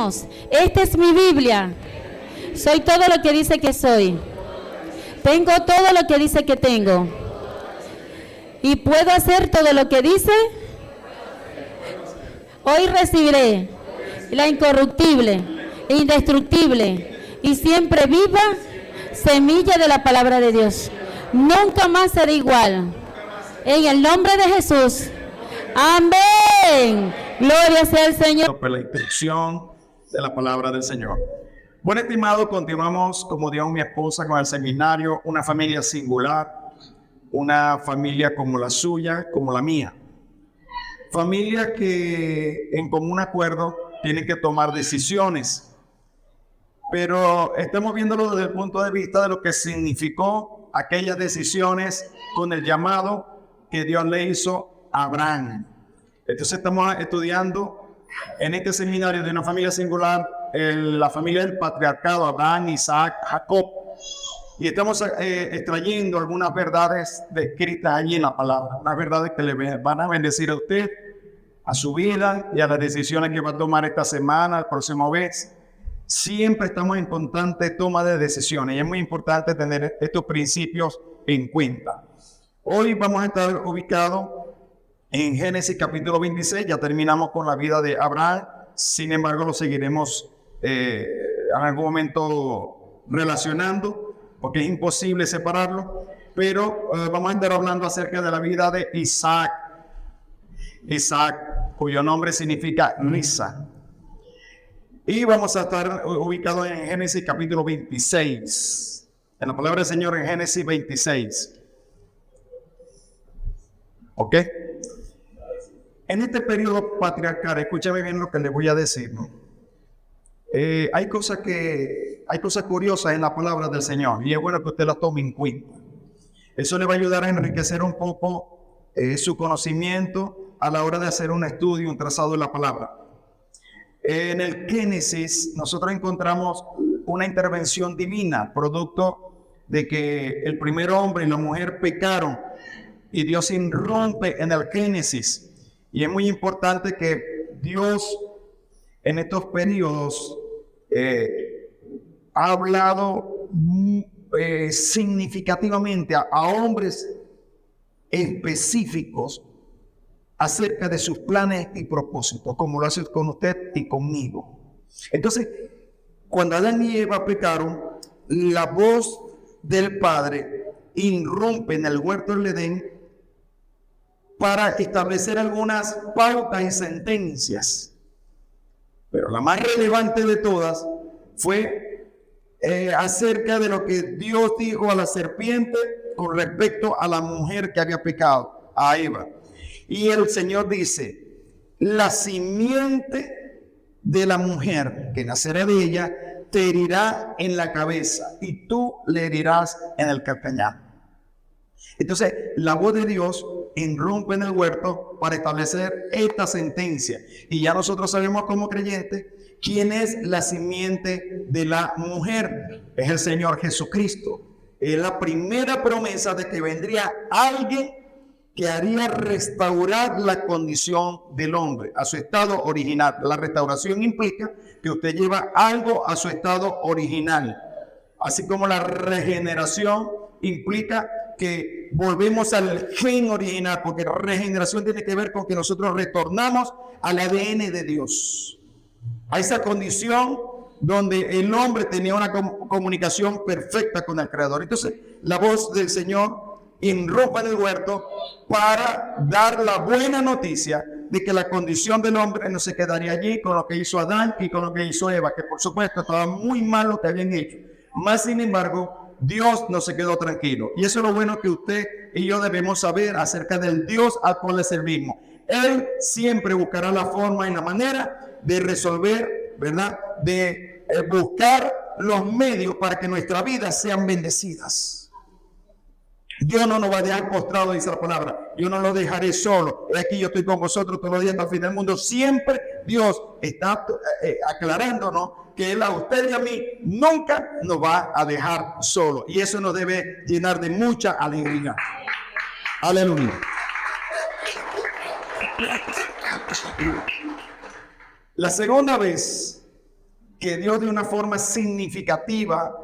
decimos, esta es mi Biblia. Soy todo lo que dice que soy. Tengo todo lo que dice que tengo. Y puedo hacer todo lo que dice. Hoy recibiré la incorruptible, indestructible y siempre viva semilla de la palabra de Dios. Nunca más será igual. En el nombre de Jesús. Amén. Gloria sea al Señor. Por la instrucción de la palabra del Señor. Bueno, estimado, continuamos, como dijo mi esposa, con el seminario, una familia singular, una familia como la suya, como la mía. Familia que en común acuerdo tiene que tomar decisiones. Pero estamos viéndolo desde el punto de vista de lo que significó aquellas decisiones con el llamado que Dios le hizo a Abraham. Entonces estamos estudiando en este seminario de una familia singular, la familia del patriarcado, Abraham, Isaac, Jacob. Y estamos extrayendo algunas verdades descritas allí en la palabra, unas verdades que le van a bendecir a usted, a su vida y a las decisiones que va a tomar esta semana, el próximo mes. Siempre estamos en constante toma de decisiones y es muy importante tener estos principios en cuenta. Hoy vamos a estar ubicados en Génesis capítulo 26, ya terminamos con la vida de Abraham, sin embargo lo seguiremos en algún momento relacionando, porque es imposible separarlo, pero vamos a estar hablando acerca de la vida de Isaac. Isaac, cuyo nombre significa risa. Y vamos a estar ubicados en Génesis capítulo 26, en la palabra del Señor en Génesis 26. ¿Ok? En este periodo patriarcal, escúchame bien lo que les voy a decir, ¿no? Hay cosas curiosas en la palabra del Señor y es bueno que usted las tome en cuenta. Eso le va a ayudar a enriquecer un poco su conocimiento a la hora de hacer un estudio, un trazado de la palabra. En el Génesis nosotros encontramos una intervención divina, producto de que el primer hombre y la mujer pecaron y Dios irrumpe en el Génesis. Y es muy importante que Dios en estos periodos ha hablado significativamente a hombres específicos acerca de sus planes y propósitos, como lo hace con usted y conmigo. Entonces, cuando Adán y Eva pecaron, la voz del Padre irrumpe en el huerto del Edén para establecer algunas pautas y sentencias. Pero la más relevante de todas fue acerca de lo que Dios dijo a la serpiente con respecto a la mujer que había pecado, a Eva. Y el Señor dice, la simiente de la mujer que nacerá de ella te herirá en la cabeza y tú le herirás en el calcañar. Entonces, la voz de Dios irrumpe en el huerto para establecer esta sentencia. Y ya nosotros sabemos como creyentes quién es la simiente de la mujer. Es el Señor Jesucristo. Es la primera promesa de que vendría alguien que haría restaurar la condición del hombre a su estado original. La restauración implica que usted lleva algo a su estado original. Así como la regeneración implica que volvemos al gen original, porque la regeneración tiene que ver con que nosotros retornamos al ADN de Dios, a esa condición donde el hombre tenía una comunicación perfecta con el Creador. Entonces, la voz del Señor irrumpe en el huerto para dar la buena noticia de que la condición del hombre no se quedaría allí con lo que hizo Adán y con lo que hizo Eva, que por supuesto estaba muy mal lo que habían hecho. Más sin embargo, Dios no se quedó tranquilo. Y eso es lo bueno que usted y yo debemos saber acerca del Dios al cual le servimos. Él siempre buscará la forma y la manera de resolver, ¿verdad? De buscar los medios para que nuestras vidas sean bendecidas. Dios no nos va a dejar postrados, dice la palabra. Yo no lo dejaré solo. Aquí yo estoy con vosotros todos los días hasta el fin del mundo. Siempre Dios está aclarándonos que Él a usted y a mí nunca nos va a dejar solo. Y eso nos debe llenar de mucha alegría. Aleluya. La segunda vez que Dios de una forma significativa,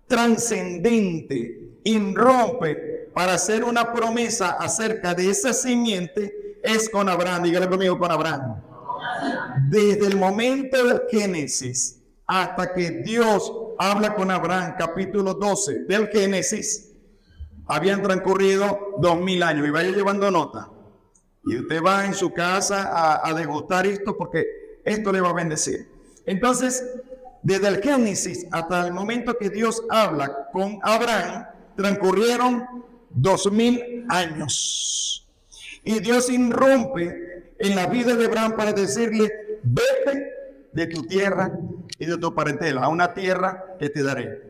trascendente, irrumpe para hacer una promesa acerca de esa simiente es con Abraham. Dígale conmigo, con Abraham. Desde el momento del Génesis hasta que Dios habla con Abraham, capítulo 12 del Génesis, habían transcurrido 2000 años. Y vaya llevando nota. Y usted va en su casa a degustar esto porque esto le va a bendecir. Entonces, desde el Génesis hasta el momento que Dios habla con Abraham, transcurrieron 2000 años. Y Dios irrumpe en la vida de Abraham para decirle: vete de tu tierra y de tu parentela a una tierra que te daré.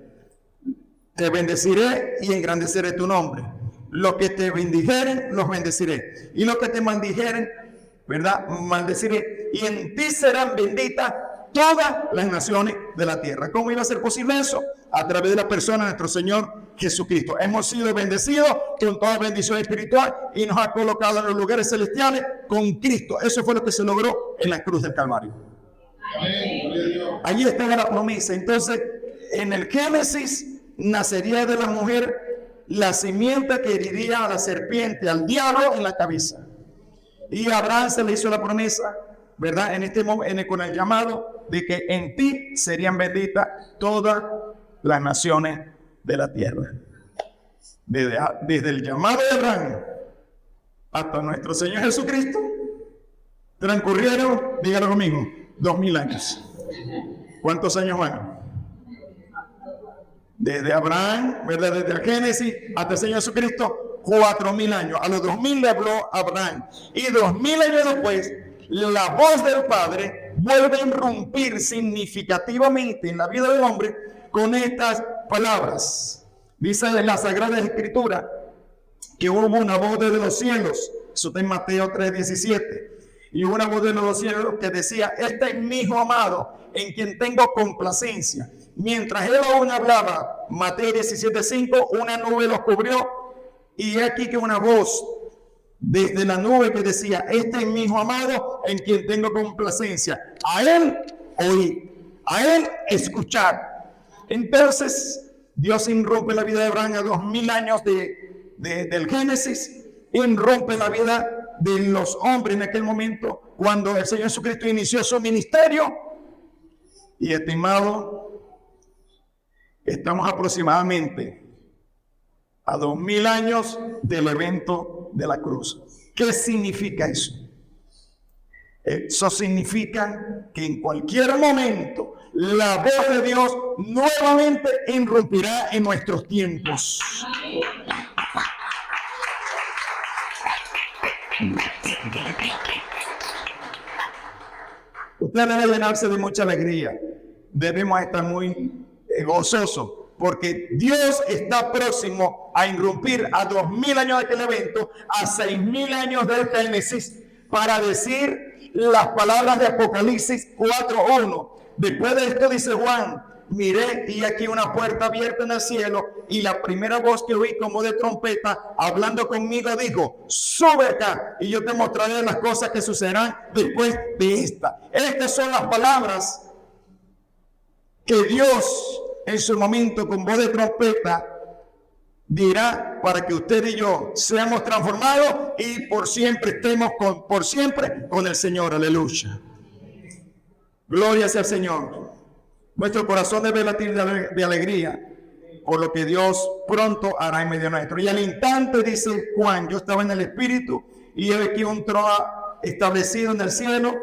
Te bendeciré y engrandeceré tu nombre. Los que te bendijeren, los bendeciré. Y los que te maldijeren, ¿verdad? Maldeciré. Y en ti serán benditas todas las naciones de la tierra. ¿Cómo iba a ser posible eso? A través de la persona de nuestro Señor Jesucristo. Hemos sido bendecidos con toda bendición espiritual y nos ha colocado en los lugares celestiales con Cristo. Eso fue lo que se logró en la cruz del Calvario. Allí estaba la promesa. Entonces, en el Génesis nacería de la mujer la simiente que heriría a la serpiente, al diablo en la cabeza. Y a Abraham se le hizo la promesa, ¿verdad? Con el llamado de que en ti serían benditas todas las naciones de la tierra. Desde el llamado de Abraham hasta nuestro Señor Jesucristo transcurrieron, dígalo conmigo, 2000 años. ¿Cuántos años van? Desde Abraham, ¿verdad? Desde el Génesis hasta el Señor Jesucristo, 4000 años. A los 2000 le habló Abraham. Y 2000 años después, la voz del Padre vuelve a irrumpir significativamente en la vida del hombre con estas palabras. Dice en la Sagrada Escritura que hubo una voz desde los cielos. Eso está en Mateo 3:17. Y hubo una voz desde los cielos que decía: este es mi Hijo amado, en quien tengo complacencia. Mientras él aún hablaba, Mateo 17:5, una nube los cubrió. Y aquí que una voz desde la nube que decía: este es mi Hijo amado, en quien tengo complacencia. A él oír, a él escuchar. Entonces, Dios irrumpe la vida de Abraham a 2000 años del Génesis, irrumpe la vida de los hombres en aquel momento, cuando el Señor Jesucristo inició su ministerio. Y estimado, estamos aproximadamente a 2000 años del evento de la cruz. ¿Qué significa eso? Eso significa que en cualquier momento la voz de Dios nuevamente irrumpirá en nuestros tiempos. Usted debe llenarse de mucha alegría. Debemos estar muy gozosos, porque Dios está próximo a irrumpir a 2000 años de aquel evento, a 6000 años del Génesis, para decir las palabras de Apocalipsis 4:1. Después de esto dice Juan: miré y aquí una puerta abierta en el cielo, y la primera voz que oí como de trompeta hablando conmigo dijo: sube acá y yo te mostraré las cosas que sucederán después de esta. Estas son las palabras que Dios en su momento con voz de trompeta dirá para que usted y yo seamos transformados y por siempre estemos con el Señor. Aleluya. Gloria sea al Señor. Nuestro corazón debe latir de alegría por lo que Dios pronto hará en medio nuestro. Y al instante, dice Juan, yo estaba en el Espíritu y he aquí un trono establecido en el cielo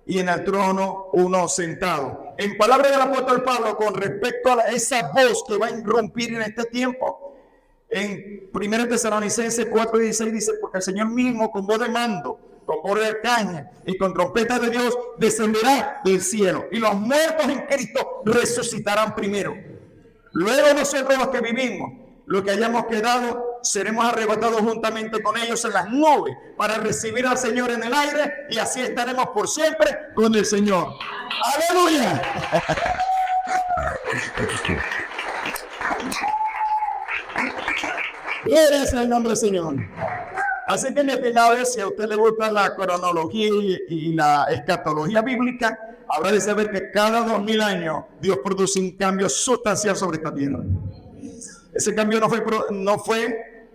y en el trono uno sentado. En palabras del apóstol Pablo con respecto a esa voz que va a irrumpir en este tiempo, en 1 Tesalonicenses 4:16 dice: porque el Señor mismo con voz de mando, con voz de caña y con trompeta de Dios descenderá del cielo, y los muertos en Cristo resucitarán primero. Luego nosotros los que vivimos, los que hayamos quedado, seremos arrebatados juntamente con ellos en las nubes para recibir al Señor en el aire, y así estaremos por siempre con el Señor. ¡Aleluya! Gloria sea el nombre del Señor. Así que, mi estimado, si a usted le gusta la cronología y la escatología bíblica, habrá de saber que cada 2000 años Dios produce un cambio sustancial sobre esta tierra. Ese cambio no fue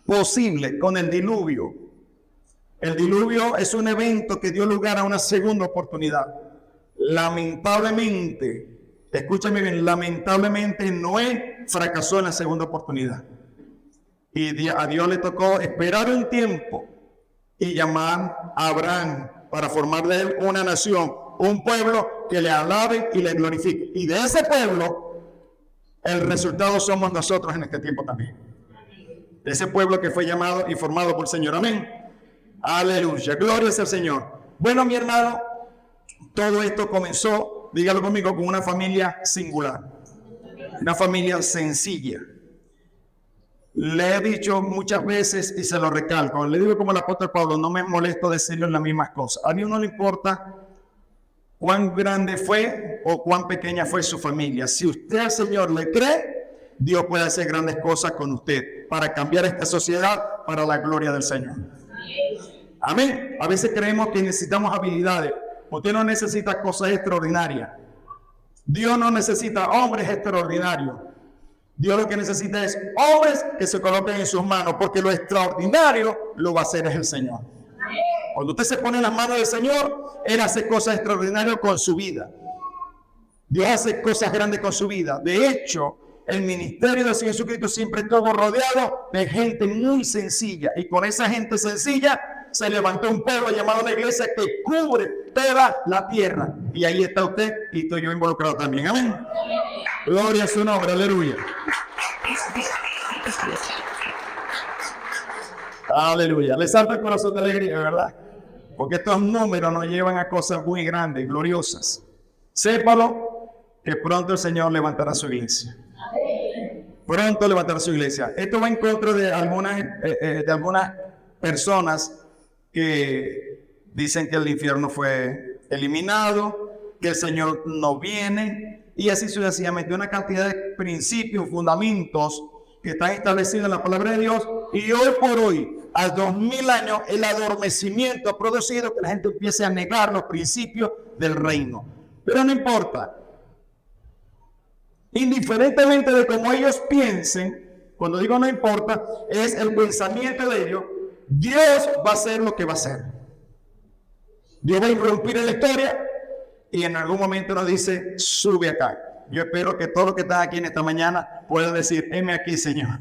posible con el diluvio. El diluvio es un evento que dio lugar a una segunda oportunidad. Lamentablemente, escúchame bien, lamentablemente Noé fracasó en la segunda oportunidad. Y a Dios le tocó esperar un tiempo y llamar a Abraham para formar de él una nación, un pueblo que le alabe y le glorifique. Y de ese pueblo, el resultado somos nosotros en este tiempo también. De ese pueblo que fue llamado y formado por el Señor. Amén. Aleluya. Gloria al Señor. Bueno, mi hermano, todo esto comenzó, dígalo conmigo, con una familia singular. Una familia sencilla. Le he dicho muchas veces y se lo recalco. Le digo como el apóstol Pablo, no me molesto decirle las mismas cosas. A Dios no le importa cuán grande fue o cuán pequeña fue su familia. Si usted al Señor le cree, Dios puede hacer grandes cosas con usted para cambiar esta sociedad para la gloria del Señor. Amén. A veces creemos que necesitamos habilidades. Usted no necesita cosas extraordinarias. Dios no necesita hombres extraordinarios. Dios lo que necesita es hombres que se coloquen en sus manos, porque lo extraordinario lo va a hacer es el Señor. Cuando usted se pone en las manos del Señor, Él hace cosas extraordinarias con su vida. Dios hace cosas grandes con su vida. De hecho, el ministerio del Señor Jesucristo siempre estuvo rodeado de gente muy sencilla. Y con esa gente sencilla se levantó un pueblo llamado la iglesia que cubre toda la tierra. Y ahí está usted y estoy yo involucrado también. Amén. Gloria a su nombre. Aleluya. Aleluya. Le salta el corazón de alegría, ¿verdad? Porque estos números nos llevan a cosas muy grandes, gloriosas. Sépalo que pronto el Señor levantará su iglesia. Pronto levantará su iglesia. Esto va en contra de algunas personas que dicen que el infierno fue eliminado, que el Señor no viene, y así sucesivamente. Una cantidad de principios, fundamentos que están establecidos en la palabra de Dios, y hoy por hoy, a 2000 años, el adormecimiento ha producido que la gente empiece a negar los principios del reino. Pero no importa. Indiferentemente de cómo ellos piensen, cuando digo no importa, es el pensamiento de ellos, Dios va a hacer lo que va a hacer. Dios va a irrumpir en la historia y en algún momento nos dice, sube acá. Yo espero que todos los que están aquí en esta mañana puedan decir, heme aquí, Señor.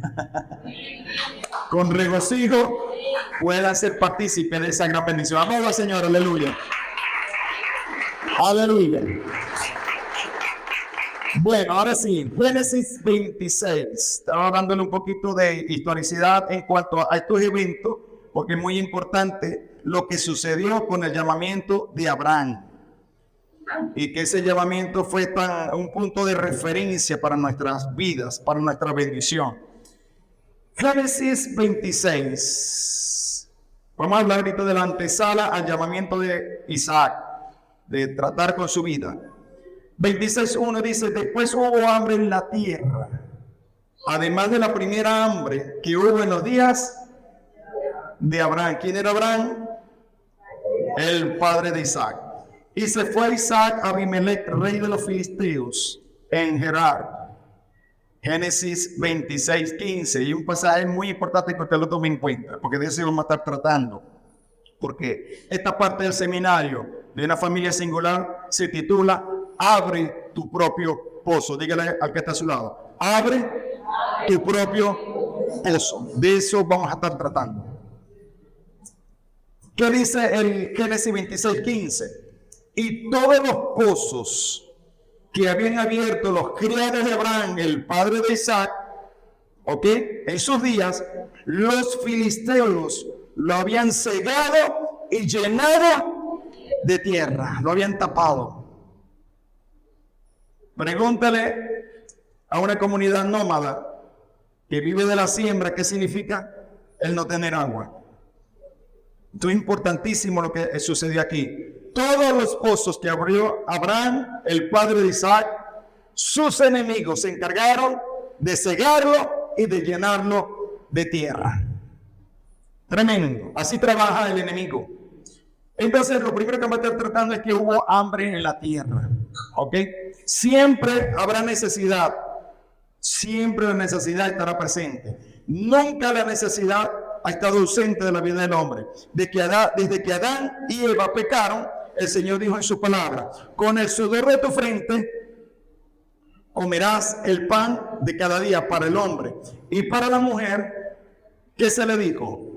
Con regocijo puedan ser partícipes de esa gran bendición. Amén al Señor, aleluya. Aleluya. Bueno, ahora sí, Génesis 26. Estaba dándole un poquito de historicidad en cuanto a estos eventos, porque es muy importante lo que sucedió con el llamamiento de Abraham. Y que ese llamamiento fue un punto de referencia para nuestras vidas, para nuestra bendición. Génesis 26. Vamos a hablar ahorita de la antesala al llamamiento de Isaac, de tratar con su vida. 26:1 dice, después hubo hambre en la tierra, además de la primera hambre que hubo en los días de Abraham. ¿Quién era Abraham? El padre de Isaac. Y se fue Isaac a Abimelech, rey de los filisteos, en Gerar. Génesis 26:15. Y un pasaje muy importante que usted lo tome en cuenta, porque de eso vamos a estar tratando. Porque esta parte del seminario de una familia singular se titula Abre tu propio pozo. Dígale al que está a su lado. Abre tu propio pozo. De eso vamos a estar tratando. ¿Qué dice el Génesis 26:15? Y todos los pozos que habían abierto los criados de Abraham, el padre de Isaac, ¿ok? En sus días, los filisteos lo habían cegado y llenado de tierra. Lo habían tapado. Pregúntale a una comunidad nómada que vive de la siembra, ¿qué significa el no tener agua? Esto es importantísimo lo que sucedió aquí. Todos los pozos que abrió Abraham, el padre de Isaac, sus enemigos se encargaron de cegarlo y de llenarlo de tierra. Tremendo. Así trabaja el enemigo. Entonces, lo primero que vamos a estar tratando es que hubo hambre en la tierra. ¿Ok? Siempre habrá necesidad. Siempre la necesidad estará presente. Nunca la necesidad ha estado ausente de la vida del hombre. Desde que Adán y Eva pecaron, el Señor dijo en su palabra: con el sudor de tu frente comerás el pan de cada día para el hombre. Y para la mujer, ¿qué se le dijo?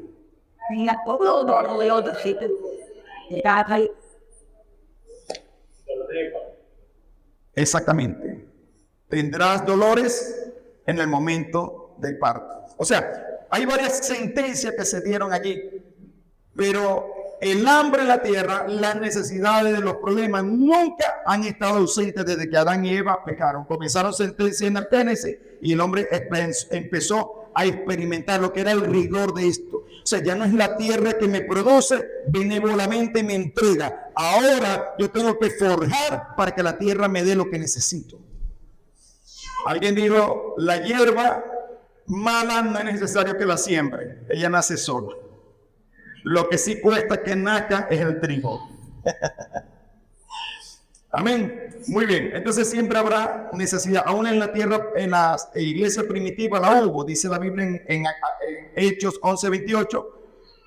Exactamente. Tendrás dolores en el momento del parto. O sea, hay varias sentencias que se dieron allí, pero el hambre en la tierra, las necesidades, los problemas nunca han estado ausentes desde que Adán y Eva pecaron. Comenzaron sentencias en el Génesis y el hombre empezó a experimentar lo que era el rigor de esto. O sea, ya no es la tierra que me produce, benévolamente me entrega. Ahora yo tengo que forjar para que la tierra me dé lo que necesito. Alguien dijo: la hierba mala no es necesario que la siembre, ella nace sola. Lo que sí cuesta que nazca es el trigo. Amén. Muy bien. Entonces siempre habrá necesidad. Aún en la tierra, en la iglesia primitiva la hubo. Dice la Biblia en Hechos 11:28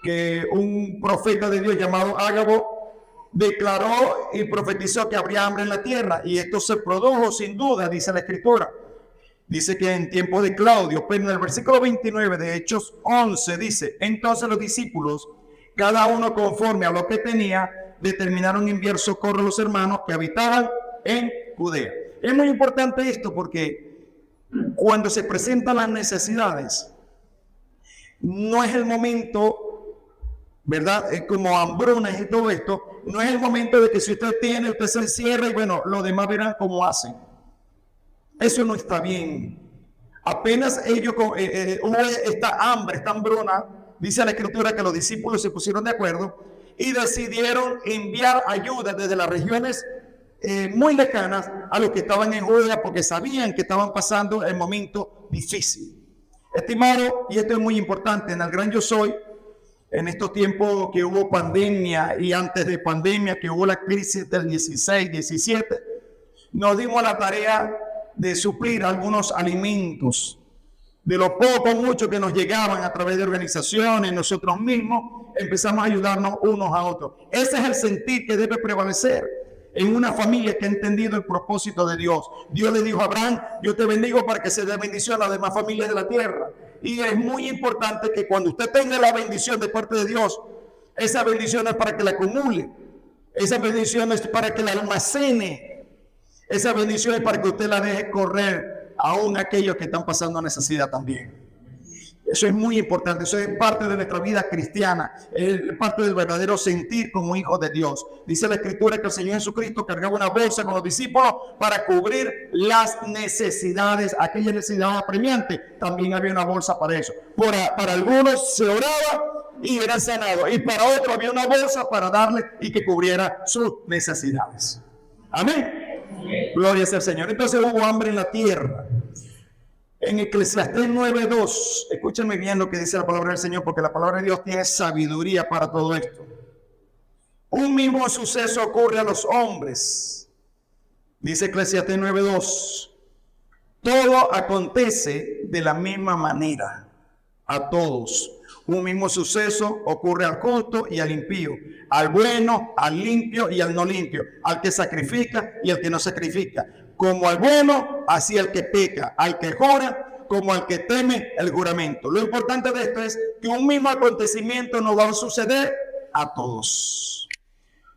que un profeta de Dios llamado Ágabo declaró y profetizó que habría hambre en la tierra. Y esto se produjo sin duda, dice la Escritura. Dice que en tiempo de Claudio, pero en el versículo 29 de Hechos 11 dice: entonces los discípulos, cada uno conforme a lo que tenía, determinaron enviar socorro a los hermanos que habitaban en Judea. Es muy importante esto porque cuando se presentan las necesidades, no es el momento, ¿verdad? Es como hambrunas y todo esto. No es el momento de que si usted tiene, usted se encierra y bueno, los demás verán cómo hacen. Eso no está bien. Apenas ellos hubo esta hambre, esta hambruna, dice la Escritura que los discípulos se pusieron de acuerdo y decidieron enviar ayuda desde las regiones muy lejanas a los que estaban en Judea, porque sabían que estaban pasando el momento difícil. Estimado, y esto es muy importante, en el Gran Yo Soy, en estos tiempos que hubo pandemia y antes de pandemia, que hubo la crisis del 16, 17, nos dimos la tarea de suplir algunos alimentos. De lo poco, mucho que nos llegaban a través de organizaciones, nosotros mismos empezamos a ayudarnos unos a otros. Ese es el sentir que debe prevalecer en una familia que ha entendido el propósito de Dios. Dios le dijo a Abraham: yo te bendigo para que se dé bendición a las demás familias de la tierra. Y es muy importante que cuando usted tenga la bendición de parte de Dios, esa bendición es para que la acumule, esa bendición es para que la almacene, esa bendición es para que usted la deje correr aún aquellos que están pasando necesidad también. Eso es muy importante, eso es parte de nuestra vida cristiana, es parte del verdadero sentir como hijos de Dios. Dice la Escritura que el Señor Jesucristo cargaba una bolsa con los discípulos para cubrir las necesidades, aquellas necesidades apremiantes. También había una bolsa para eso. Para algunos se oraba y eran sanados, y para otros había una bolsa para darle y que cubriera sus necesidades. Amén. Gloria sea al Señor. Entonces hubo hambre en la tierra. En Eclesiastés 9:2, escúchenme bien lo que dice la palabra del Señor, porque la palabra de Dios tiene sabiduría para todo esto. Un mismo suceso ocurre a los hombres. Dice Eclesiastés 9:2. Todo acontece de la misma manera a todos. Un mismo suceso ocurre al justo y al impío, al bueno, al limpio y al no limpio, al que sacrifica y al que no sacrifica. Como al bueno, así al que peca, al que jura, como al que teme el juramento. Lo importante de esto es que un mismo acontecimiento no va a suceder a todos.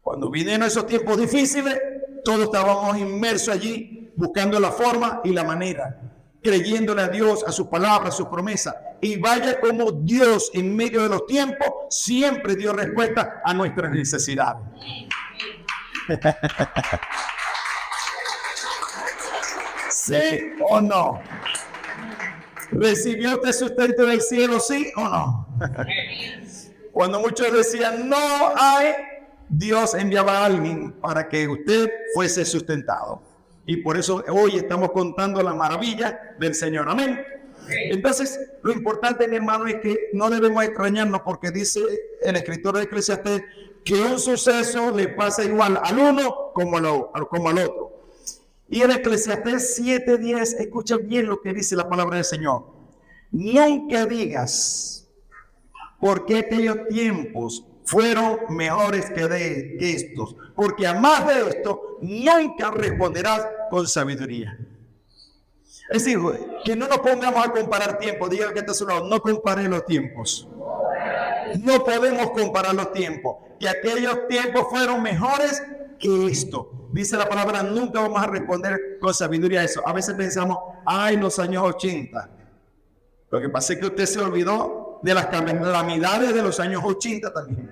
Cuando vinieron esos tiempos difíciles, todos estábamos inmersos allí, buscando la forma y la manera, creyéndole a Dios, a su palabra, a su promesa. Y vaya como Dios en medio de los tiempos siempre dio respuesta a nuestras necesidades. ¿Sí o no? ¿Recibió usted sustento del cielo, sí o no? Cuando muchos decían no hay, Dios enviaba a alguien para que usted fuese sustentado. Y por eso hoy estamos contando la maravilla del Señor. Amén. Entonces, lo importante, mi hermano, es que no debemos extrañarnos, porque dice el escritor de Eclesiastés: que un suceso le pasa igual al uno como al otro. Y en Eclesiastés 7:10, escucha bien lo que dice la palabra del Señor. Nunca digas, porque aquellos tiempos fueron mejores que estos, porque a más de esto nunca responderás con sabiduría. Es decir, que no nos pongamos a comparar tiempos. Diga que está a su lado, no compare los tiempos. No podemos comparar los tiempos. Que aquellos tiempos fueron mejores que esto. Dice la palabra, nunca vamos a responder con sabiduría a eso. A veces pensamos, ay, los años 80. Lo que pasa es que usted se olvidó de las calamidades de los años 80 también.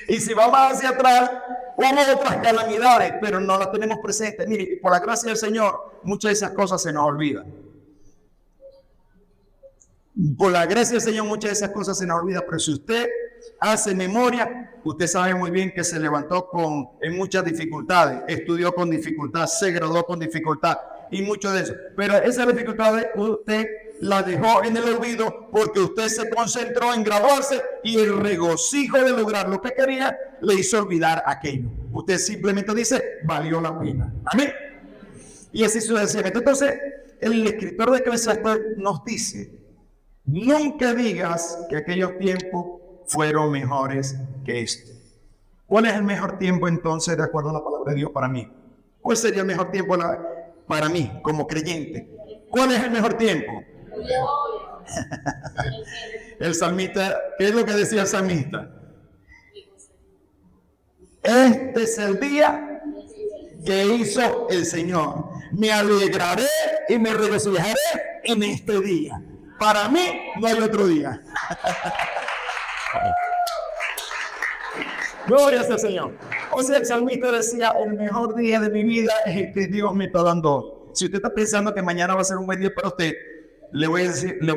Y si vamos hacia atrás, hubo otras calamidades, pero no las tenemos presentes. Mire, por la gracia del Señor, muchas de esas cosas se nos olvidan. Por la gracia del Señor, muchas de esas cosas se nos olvidan. Pero si usted hace memoria, usted sabe muy bien que se levantó en muchas dificultades, estudió con dificultad, se graduó con dificultad y mucho de eso. Pero esa dificultad usted la dejó en el olvido porque usted se concentró en graduarse y el regocijo de lograr lo que quería le hizo olvidar aquello. Usted simplemente dice, valió la pena. Amén. Y así sucesivamente. Entonces, el escritor de Eclesiastés nos dice, nunca digas que aquellos tiempos fueron mejores que este. ¿Cuál es el mejor tiempo entonces de acuerdo a la palabra de Dios para mí? ¿Cuál sería el mejor tiempo para mí como creyente? ¿Cuál es el mejor tiempo? El salmista, ¿qué es lo que decía el salmista? Este es el día que hizo el Señor. Me alegraré y me regocijaré en este día. Para mí no hay otro día. Gloria al Señor. O sea, el salmista decía, el mejor día de mi vida es el que Dios me está dando hoy. Si usted está pensando que mañana va a ser un buen día para usted, le voy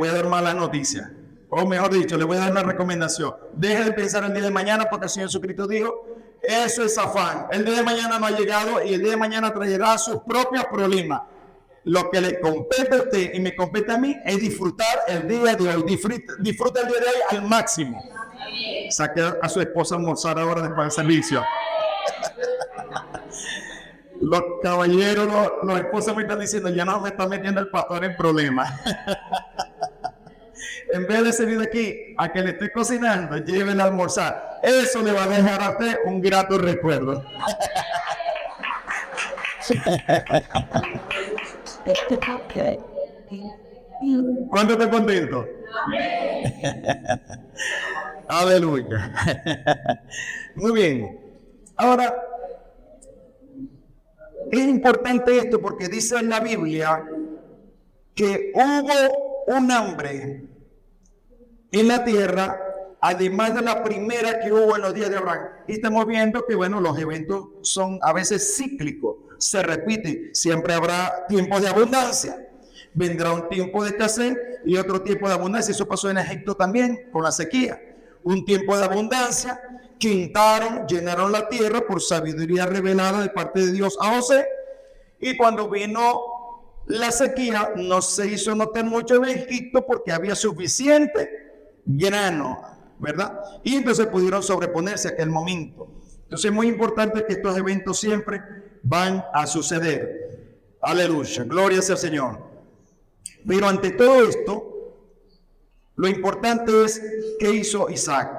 a dar mala noticia. O mejor dicho, le voy a dar una recomendación. Deje de pensar el día de mañana porque el Señor Jesucristo dijo, eso es afán. El día de mañana no ha llegado y el día de mañana traerá sus propios problemas. Lo que le compete a usted y me compete a mí es disfrutar el día de hoy. Disfruta el día de hoy al máximo. Saque a su esposa a almorzar ahora después del servicio. Los caballeros, los esposos me están diciendo, ya no me está metiendo el pastor en problemas. En vez de salir de aquí a que le esté cocinando, llévenle a almorzar. Eso le va a dejar a usted un grato recuerdo. ¿Cuánto te contento? Aleluya. Muy bien. Ahora, es importante esto porque dice en la Biblia que hubo un hambre en la tierra, además de la primera que hubo en los días de Abraham. Y estamos viendo que, bueno, los eventos son a veces cíclicos, se repiten. Siempre habrá tiempos de abundancia. Vendrá un tiempo de escasez y otro tiempo de abundancia. Eso pasó en Egipto también, con la sequía. Un tiempo de abundancia, quintaron, llenaron la tierra por sabiduría revelada de parte de Dios a José. Y cuando vino la sequía, no se hizo notar mucho en Egipto porque había suficiente grano, ¿verdad? Y entonces pudieron sobreponerse a aquel momento. Entonces es muy importante que estos eventos siempre van a suceder. Aleluya, gloria sea al Señor. Pero ante todo esto, lo importante es qué hizo Isaac.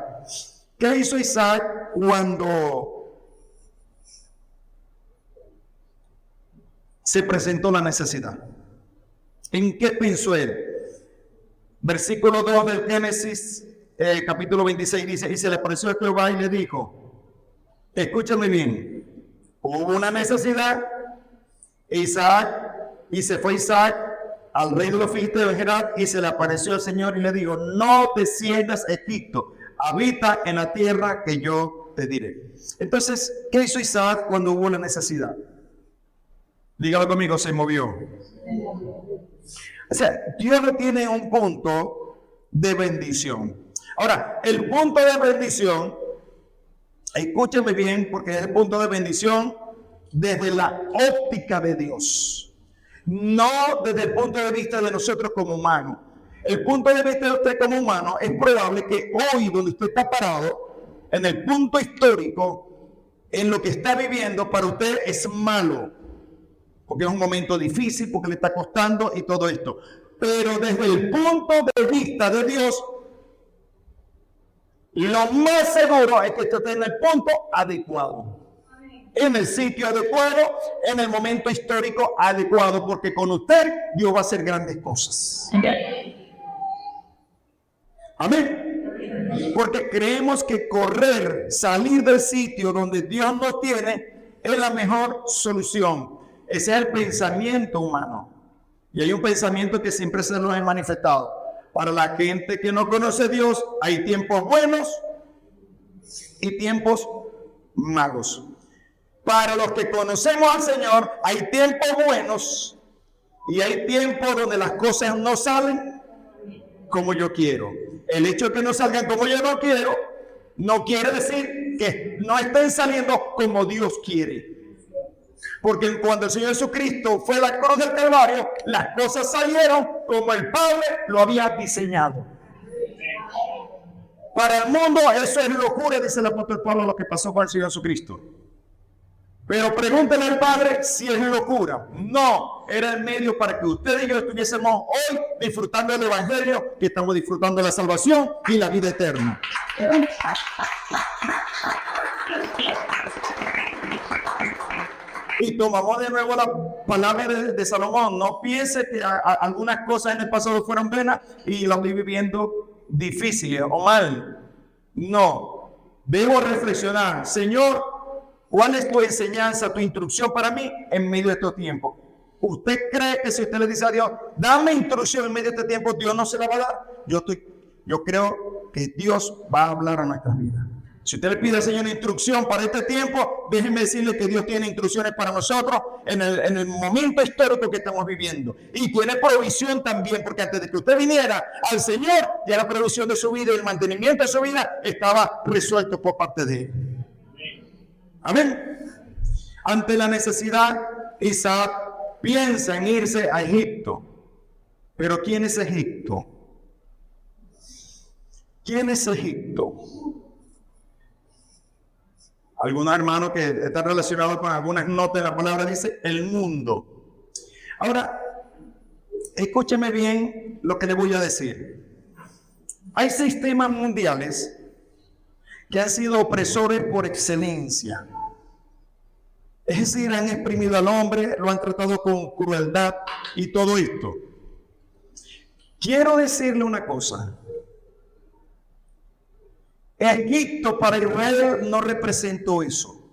¿Qué hizo Isaac cuando se presentó la necesidad? ¿En qué pensó él? Versículo 2 del Génesis, capítulo 26 dice, y se le apareció a Jehová y le dijo, escúchame bien, hubo una necesidad, y se fue Isaac al rey de los filisteos de Gerar, y se le apareció el Señor y le dijo, no desciendas a Egipto, habita en la tierra que yo te diré. Entonces, ¿qué hizo Isaac cuando hubo la necesidad? Dígalo conmigo, se movió. O sea, Dios no tiene un punto de bendición. Ahora, el punto de bendición, escúcheme bien, porque es el punto de bendición desde la óptica de Dios, no desde el punto de vista de nosotros como humanos. el punto de vista de usted como humano, es probable que hoy, donde usted está parado, en el punto histórico, en lo que está viviendo, para usted es malo, porque es un momento difícil, porque le está costando y todo esto. Pero desde el punto de vista de Dios, lo más seguro es que usted esté en el punto adecuado, en el sitio adecuado, en el momento histórico adecuado, porque con usted Dios va a hacer grandes cosas. Amén. Porque creemos que correr, salir del sitio donde Dios nos tiene, es la mejor solución. Ese es el pensamiento humano. Y hay un pensamiento que siempre se nos ha manifestado. Para la gente que no conoce a Dios, hay tiempos buenos y tiempos malos. Para los que conocemos al Señor, hay tiempos buenos y hay tiempos donde las cosas no salen como yo quiero. El hecho de que no salgan como yo no quiero, no quiere decir que no estén saliendo como Dios quiere. Porque cuando el Señor Jesucristo fue a la cruz del Calvario, las cosas salieron como el Padre lo había diseñado. Para el mundo eso es locura, dice el apóstol Pablo, lo que pasó con el Señor Jesucristo. Pero pregúntenle al Padre si es locura. No, era el medio para que ustedes y yo estuviésemos hoy disfrutando del Evangelio, que estamos disfrutando de la salvación y la vida eterna. Y tomamos de nuevo la palabra de Salomón. No piense que algunas cosas en el pasado fueron buenas y las estoy viviendo difíciles o mal. No, debo reflexionar. Señor, ¿cuál es tu enseñanza, tu instrucción para mí en medio de estos tiempos? ¿Usted cree que si usted le dice a Dios, dame instrucción en medio de este tiempo, Dios no se la va a dar? Yo creo que Dios va a hablar a nuestras vidas. Si usted le pide al Señor instrucción para este tiempo, déjenme decirle que Dios tiene instrucciones para nosotros en el momento histórico que estamos viviendo. Y tiene provisión también, porque antes de que usted viniera al Señor, ya la provisión de su vida y el mantenimiento de su vida estaba resuelto por parte de Él. Amén. Ante la necesidad, Isaac piensa en irse a Egipto. Pero ¿quién es Egipto? ¿Quién es Egipto? Algunos hermanos que están relacionados con algunas notas de la palabra dice el mundo. Ahora, escúcheme bien lo que le voy a decir. Hay sistemas mundiales que han sido opresores por excelencia. Es decir, han exprimido al hombre, lo han tratado con crueldad y todo esto. Quiero decirle una cosa. Egipto para Israel no representó eso.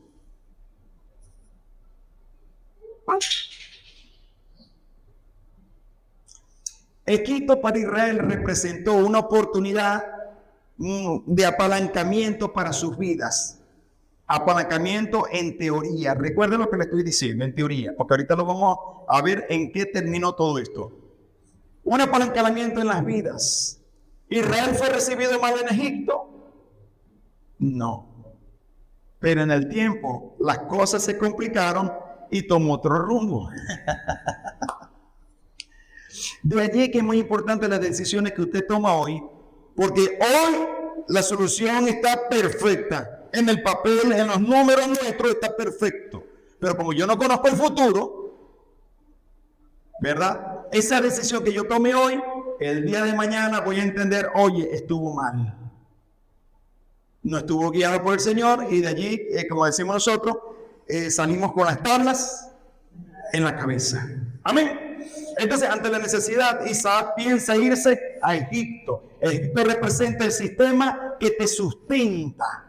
Egipto para Israel representó una oportunidad de apalancamiento para sus vidas. Apalancamiento en teoría. Recuerden lo que le estoy diciendo, en teoría, porque ahorita lo vamos a ver en qué terminó todo esto. Un apalancamiento en las vidas. ¿Israel fue recibido mal en Egipto? No. Pero en el tiempo las cosas se complicaron y tomó otro rumbo. De allí que es muy importante las decisiones que usted toma hoy, porque hoy la solución está perfecta. En el papel, en los números nuestros está perfecto. Pero como yo no conozco el futuro, ¿verdad? Esa decisión que yo tome hoy, el día de mañana voy a entender, oye, estuvo mal. No estuvo guiado por el Señor y de allí, como decimos nosotros, salimos con las tablas en la cabeza. Amén. Entonces, ante la necesidad, Isaac piensa irse a Egipto. Egipto representa el sistema que te sustenta.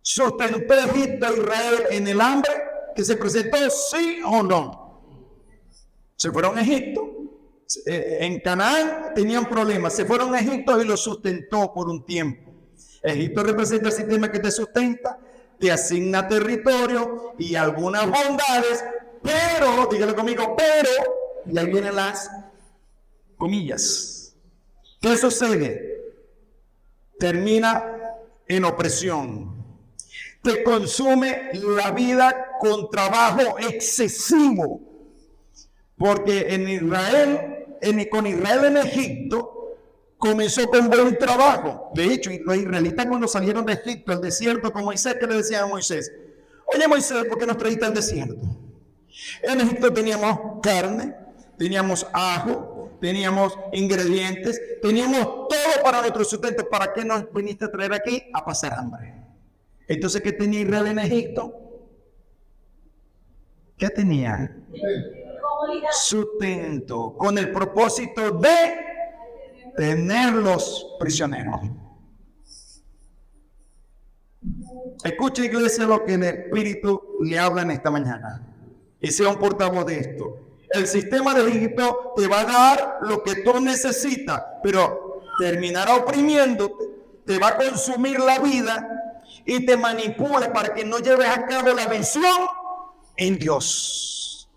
¿Sustentó Egipto a Israel en el hambre que se presentó, sí o no? Se fueron a Egipto. En Canaán tenían problemas. Se fueron a Egipto y lo sustentó por un tiempo. Egipto representa el sistema que te sustenta, te asigna territorio y algunas bondades, pero, dígalo conmigo, pero, y ahí vienen las comillas. ¿Qué sucede? Termina en opresión. Te consume la vida con trabajo excesivo. Porque con Israel en Egipto, comenzó con buen trabajo. De hecho, los israelitas cuando salieron de Egipto, al desierto con Moisés, ¿qué le decían a Moisés? Oye Moisés, ¿por qué nos trajiste al desierto? En Egipto teníamos carne, teníamos ajo, teníamos ingredientes, teníamos todo para nuestro sustento. ¿Para qué nos viniste a traer aquí? A pasar hambre. Entonces, ¿qué tenía Israel en Egipto? ¿Qué tenía? Sustento, con el propósito de tenerlos prisioneros. Escucha, iglesia, lo que el Espíritu le habla en esta mañana. Y sea un portavoz de esto. El sistema de Egipto te va a dar lo que tú necesitas, pero terminará oprimiéndote, te va a consumir la vida y te manipula para que no lleves a cabo la visión en Dios.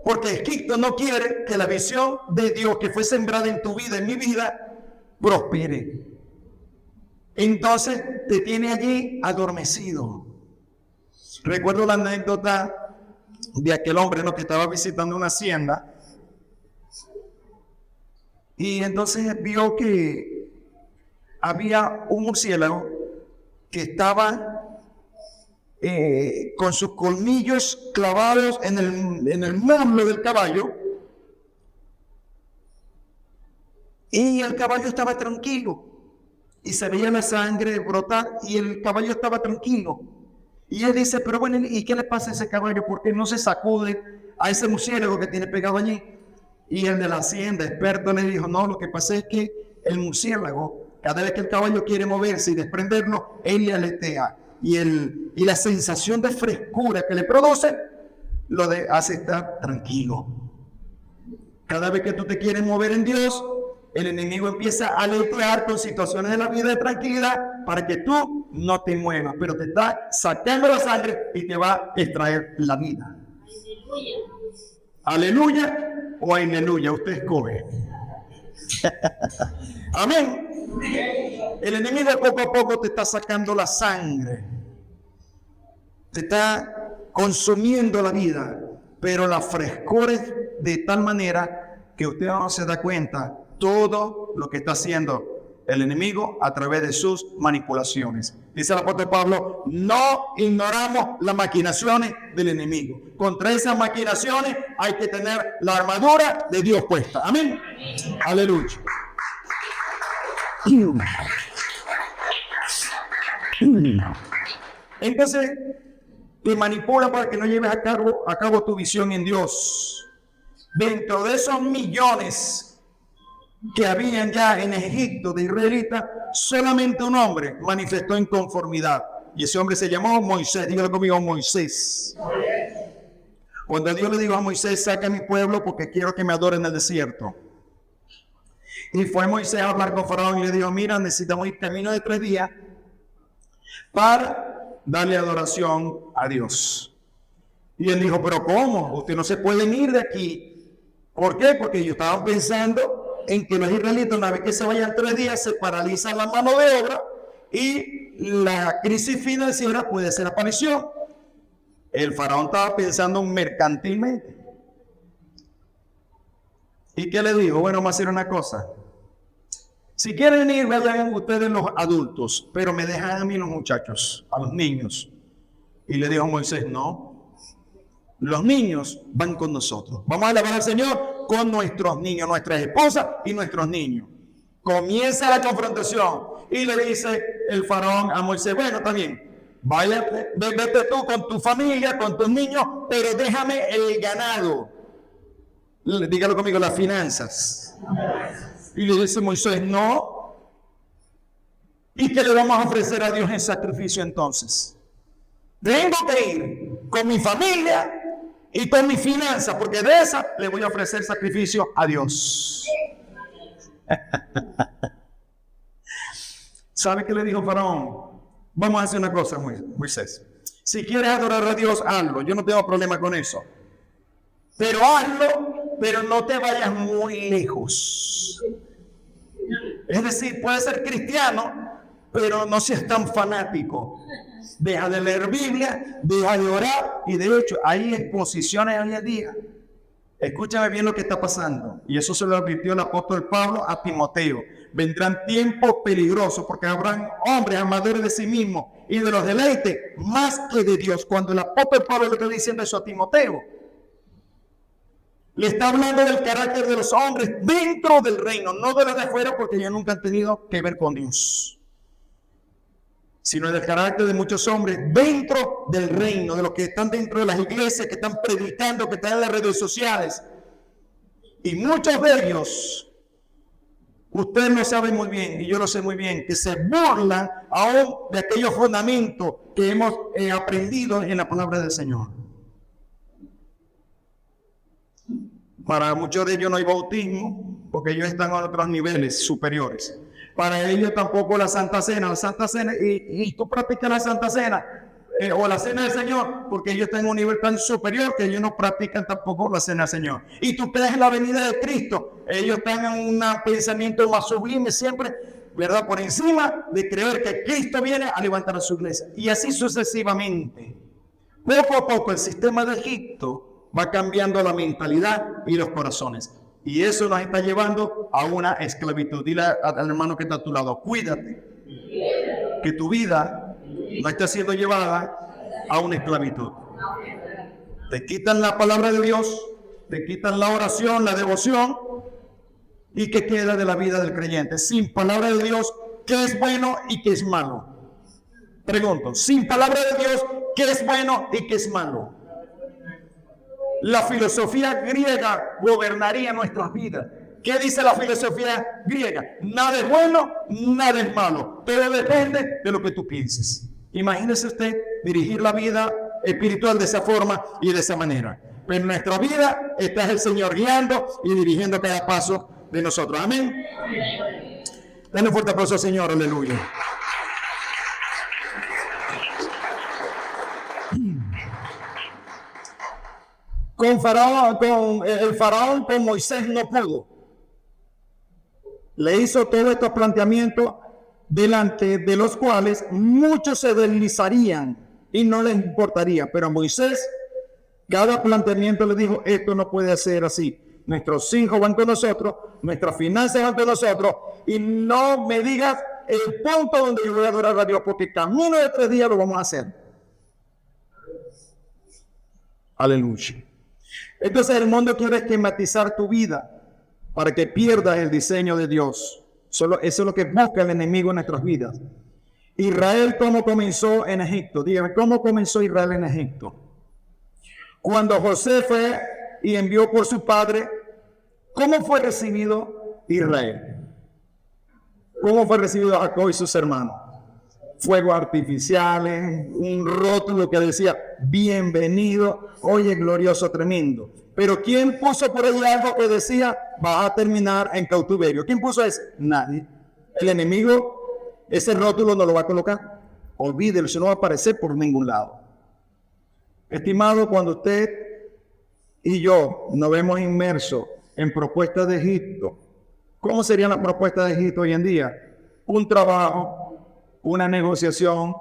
Porque Egipto no quiere que la visión de Dios que fue sembrada en tu vida, en mi vida, prospere. Entonces te tiene allí adormecido. Recuerdo la anécdota de aquel hombre, ¿no?, que estaba visitando una hacienda y entonces vio que había un murciélago que estaba con sus colmillos clavados en el muslo del caballo, y el caballo estaba tranquilo y se veía la sangre brotar y el caballo estaba tranquilo. Y él dice, pero bueno, ¿y qué le pasa a ese caballo? ¿Por qué no se sacude a ese murciélago que tiene pegado allí? Y el de la hacienda, experto, le dijo, no, lo que pasa es que el murciélago, cada vez que el caballo quiere moverse y desprenderlo, él le aletea. Y la sensación de frescura que le produce, hace estar tranquilo. Cada vez que tú te quieres mover en Dios, el enemigo empieza a aletear con situaciones de la vida de tranquilidad para que tú no te muevas, pero te está sacando la sangre y te va a extraer la vida. Aleluya o aleluya, usted escoge. Amén. El enemigo poco a poco te está sacando la sangre, te está consumiendo la vida, pero la frescura es de tal manera que usted no se da cuenta todo lo que está haciendo el enemigo a través de sus manipulaciones. Dice el apóstol Pablo, no ignoramos las maquinaciones del enemigo. Contra esas maquinaciones hay que tener la armadura de Dios puesta. Amén. Aleluya. Entonces te manipula para que no lleves a cabo tu visión en Dios. Dentro de esos millones que habían ya en Egipto de israelitas, solamente un hombre manifestó inconformidad, y ese hombre se llamó Moisés. Dígalo conmigo, Moisés. Cuando Dios le dijo a Moisés, saca a mi pueblo porque quiero que me adoren en el desierto, y fue Moisés a hablar con Faraón y le dijo, mira, necesitamos ir camino de 3 días para darle adoración a Dios. Y él dijo, pero ¿cómo? Ustedes no se pueden ir de aquí. ¿Por qué? Porque ellos estaban pensando en que los israelitas, una vez que se vayan 3 días, se paraliza la mano de obra y la crisis financiera puede ser aparición. El faraón estaba pensando mercantilmente. ¿Y qué le dijo? Bueno, vamos a hacer una cosa. Si quieren ir, vayan ustedes los adultos, pero me dejan a mí los muchachos, a los niños. Y le dijo Moisés, no, los niños van con nosotros. Vamos a alabar al Señor con nuestros niños, nuestras esposas y nuestros niños. Comienza la confrontación y le dice el faraón a Moisés, bueno, también, vete tú con tu familia, con tus niños, pero déjame el ganado. Dígalo conmigo, las finanzas. Y le dice Moisés, no. ¿Y qué le vamos a ofrecer a Dios en sacrificio entonces? Tengo que ir con mi familia y con mi finanza, porque de esa le voy a ofrecer sacrificio a Dios. ¿Sabe qué le dijo Faraón? Vamos a hacer una cosa, Moisés. Si quieres adorar a Dios, hazlo. Yo no tengo problema con eso. Pero hazlo, pero no te vayas muy lejos. Es decir, puedes ser cristiano, pero no seas tan fanático. Deja de leer Biblia, deja de orar. Y de hecho, hay exposiciones hoy en día Escúchame bien lo que está pasando. Y eso se lo advirtió el apóstol Pablo a Timoteo. Vendrán tiempos peligrosos porque habrán hombres amadores de sí mismos y de los deleites más que de Dios. Cuando el apóstol Pablo le está diciendo eso a Timoteo, le está hablando del carácter de los hombres dentro del reino, no de los de afuera, porque ellos nunca han tenido que ver con Dios, sino del carácter de muchos hombres dentro del reino, de los que están dentro de las iglesias, que están predicando, que están en las redes sociales. Y muchos de ellos, usted lo sabe muy bien, y yo lo sé muy bien, que se burlan aún de aquellos fundamentos que hemos aprendido en la palabra del Señor. Para muchos de ellos no hay bautismo, porque ellos están a otros niveles superiores. Para ellos tampoco la Santa Cena, y tú practicas la Santa Cena, o la Cena del Señor, porque ellos están en un nivel tan superior que ellos no practican tampoco la Cena del Señor. Y tú crees en la venida de Cristo, ellos están en un pensamiento más sublime siempre, ¿verdad? Por encima de creer que Cristo viene a levantar a su iglesia. Y así sucesivamente. Poco a poco el sistema de Egipto va cambiando la mentalidad y los corazones. Y eso nos está llevando a una esclavitud. Dile al hermano que está a tu lado, cuídate, que tu vida no está siendo llevada a una esclavitud. Te quitan la palabra de Dios, te quitan la oración, la devoción, y ¿qué queda de la vida del creyente? Sin palabra de Dios, ¿qué es bueno y qué es malo? Pregunto, sin palabra de Dios, ¿qué es bueno y qué es malo? La filosofía griega gobernaría nuestras vidas. ¿Qué dice la filosofía griega? Nada es bueno, nada es malo. Todo depende de lo que tú pienses. Imagínese usted dirigir la vida espiritual de esa forma y de esa manera. Pero en nuestra vida está el Señor guiando y dirigiendo cada paso de nosotros. Amén. Denle un fuerte aplauso al Señor. Aleluya. Con el faraón con Moisés no pudo. Le hizo todos estos planteamientos delante de los cuales muchos se deslizarían y no les importaría. Pero a Moisés, cada planteamiento le dijo, esto no puede ser así. Nuestros hijos van con nosotros, nuestras finanzas van con nosotros, y no me digas el punto donde yo voy a adorar a Dios, porque camino de 3 días lo vamos a hacer. Aleluya. Entonces el mundo quiere esquematizar tu vida para que pierdas el diseño de Dios. Eso es lo que busca el enemigo en nuestras vidas. Israel, ¿cómo comenzó en Egipto? Dígame, ¿cómo comenzó Israel en Egipto? Cuando José fue y envió por su padre, ¿cómo fue recibido Israel? ¿Cómo fue recibido Jacob y sus hermanos? Fuegos artificiales, un rótulo que decía, bienvenido, oye, glorioso, tremendo. Pero ¿quién puso por ahí algo que decía, vas a terminar en cautiverio? ¿Quién puso eso? Nadie. El enemigo, ese rótulo no lo va a colocar. Olvídelo, eso no va a aparecer por ningún lado. Estimado, cuando usted y yo nos vemos inmersos en propuestas de Egipto, ¿cómo serían las propuestas de Egipto hoy en día? Un trabajo, una negociación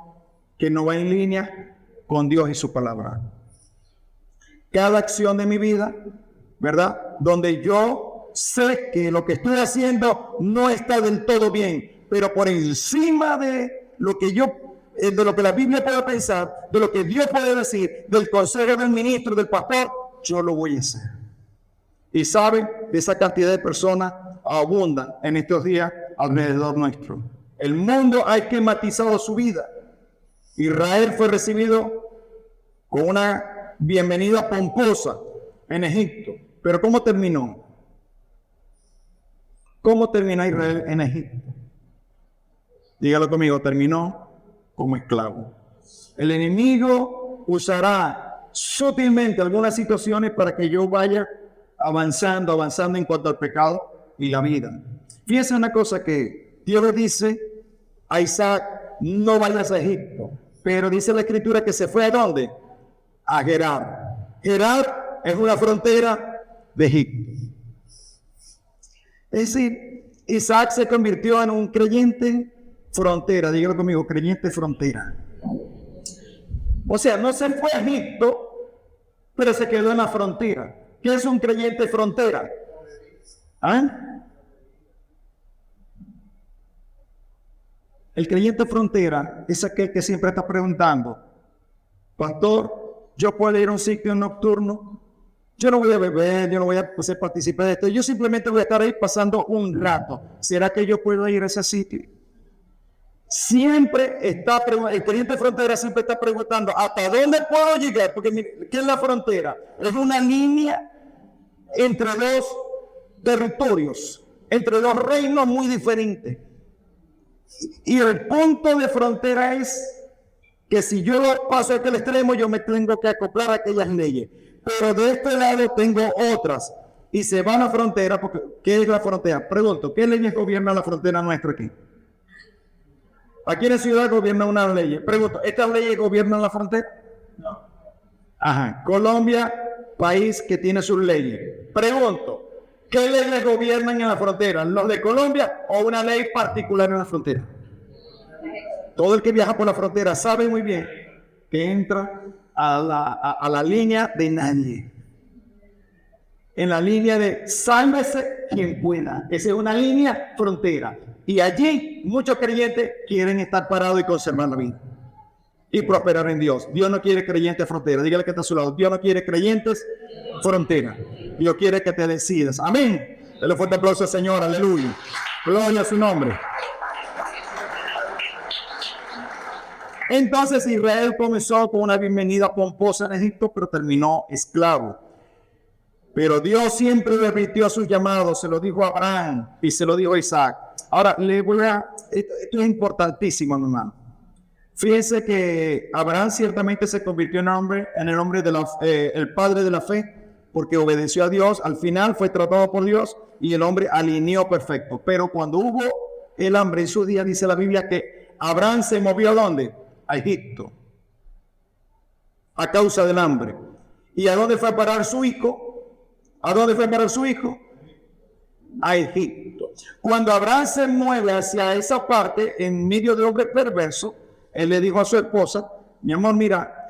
que no va en línea con Dios y su palabra. Cada acción de mi vida, ¿verdad? Donde yo sé que lo que estoy haciendo no está del todo bien, pero por encima de lo que de lo que la Biblia puede pensar, de lo que Dios puede decir, del consejo del ministro, del pastor, yo lo voy a hacer. Y saben, esa cantidad de personas abundan en estos días alrededor nuestro. El mundo ha esquematizado su vida. Israel fue recibido con una bienvenida pomposa en Egipto. Pero ¿cómo terminó? ¿Cómo terminó Israel en Egipto? Dígalo conmigo, terminó como esclavo. El enemigo usará sutilmente algunas situaciones para que yo vaya avanzando en cuanto al pecado y la vida. Fíjense una cosa que Dios le dice a Isaac, no vayas a Egipto. Pero dice la Escritura que se fue ¿a dónde? A Gerar. Gerar es una frontera de Egipto. Es decir, Isaac se convirtió en un creyente frontera. Dígalo conmigo, creyente frontera. O sea, no se fue a Egipto, pero se quedó en la frontera. ¿Qué ¿Qué es un creyente frontera? ¿Ah? El creyente frontera es aquel que siempre está preguntando, pastor, ¿yo puedo ir a un sitio nocturno? Yo no voy a beber, yo no voy a participar de esto, yo simplemente voy a estar ahí pasando un rato. ¿Será que yo puedo ir a ese sitio? Siempre está preguntando, el creyente frontera siempre está preguntando, ¿hasta dónde puedo llegar? Porque mire, ¿qué es la frontera? Es una línea entre dos territorios, entre dos reinos muy diferentes. Y el punto de frontera es que si yo paso a aquel extremo, yo me tengo que acoplar a aquellas leyes. Pero de este lado tengo otras. Y se va a la frontera, porque ¿qué es la frontera? Pregunto, ¿qué leyes gobiernan la frontera nuestra aquí? Aquí en la ciudad gobiernan unas leyes. Pregunto, ¿estas leyes gobiernan la frontera? No. Ajá. Colombia, país que tiene sus leyes. Pregunto, ¿qué leyes gobiernan en la frontera? ¿Los de Colombia o una ley particular en la frontera? Todo el que viaja por la frontera sabe muy bien que entra a la línea de nadie. En la línea de sálvese quien pueda. Esa es una línea frontera. Y allí muchos creyentes quieren estar parados y conservar la vida. Y prosperar en Dios. Dios no quiere creyentes frontera. Dígale que está a su lado. Dios no quiere creyentes frontera. Dios quiere que te decidas. Amén. Dale un fuerte aplauso al Señor. Aleluya. Gloria a su nombre. Entonces Israel comenzó con una bienvenida pomposa en Egipto, pero terminó esclavo. Pero Dios siempre repitió a sus llamados, se lo dijo a Abraham y se lo dijo a Isaac. Ahora, esto es importantísimo, mi hermano. Fíjense que Abraham ciertamente se convirtió en el hombre el padre de la fe, porque obedeció a Dios, al final fue tratado por Dios y el hombre alineó perfecto. Pero cuando hubo el hambre en su día, dice la Biblia que Abraham se movió ¿a dónde? A Egipto, a causa del hambre. ¿Y a dónde fue a parar su hijo? ¿A dónde fue a parar su hijo? A Egipto. Cuando Abraham se mueve hacia esa parte, en medio del hombre perverso, él le dijo a su esposa, mi amor, mira,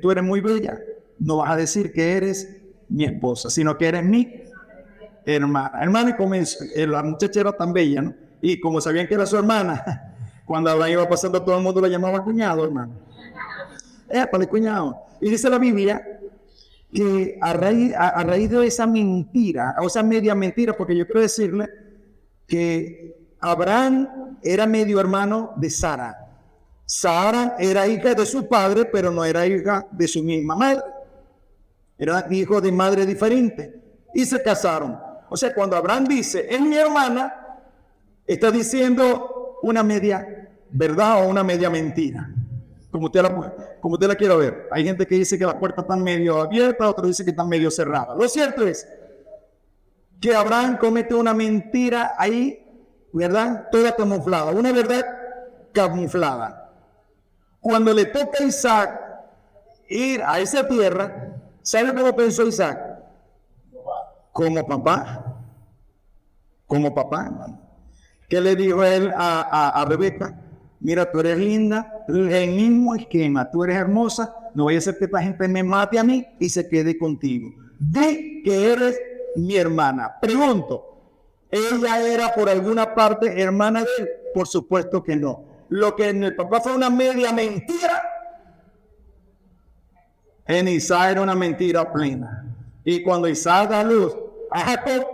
tú eres muy bella, no vas a decir que eres mi esposa, sino que eres mi hermana. Hermana, y comenzó, la muchacha era tan bella, ¿no? Y como sabían que era su hermana, cuando Abraham iba pasando, todo el mundo la llamaba cuñado, hermano. Épale, cuñado. Y dice la Biblia que a raíz de esa mentira, o esa media mentira, porque yo quiero decirle que Abraham era medio hermano de Sara. Sara era hija de su padre, pero no era hija de su misma madre. Era hijo de madre diferente. Y se casaron. O sea, cuando Abraham dice, es mi hermana, está diciendo una media verdad o una media mentira. Como usted la quiera ver. Hay gente que dice que las puertas están medio abiertas, otros dicen que están medio cerradas. Lo cierto es que Abraham comete una mentira ahí, ¿verdad? Toda camuflada. Una verdad camuflada. Cuando le toca a Isaac ir a esa tierra, ¿sabe cómo pensó Isaac? Como papá. Como papá, hermano. ¿Qué le dijo él a Rebeca? Mira, tú eres linda, tú eres el mismo esquema, tú eres hermosa, no voy a hacer que esta gente me mate a mí y se quede contigo. Di que eres mi hermana. Pregunto, ¿ella era por alguna parte hermana de él? Por supuesto que no. Lo que en el papá fue una media mentira, en Isaac era una mentira plena. Y cuando Isaac da luz a Jacob,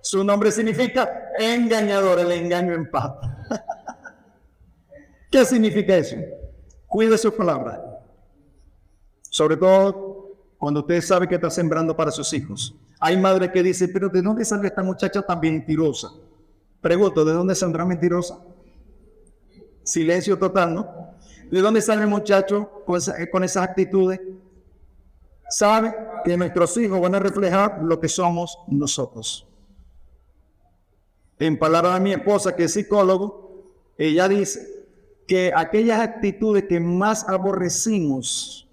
su nombre significa engañador, el engaño en paz. ¿Qué significa eso? Cuide sus palabras. Sobre todo cuando usted sabe que está sembrando para sus hijos. Hay madres que dicen, pero ¿de dónde sale esta muchacha tan mentirosa? Pregunto, ¿de dónde saldrá mentirosa? Silencio total, ¿no? ¿De dónde sale el muchacho con esas actitudes? Sabe que nuestros hijos van a reflejar lo que somos nosotros. En palabras de mi esposa, que es psicólogo, ella dice que aquellas actitudes que más aborrecimos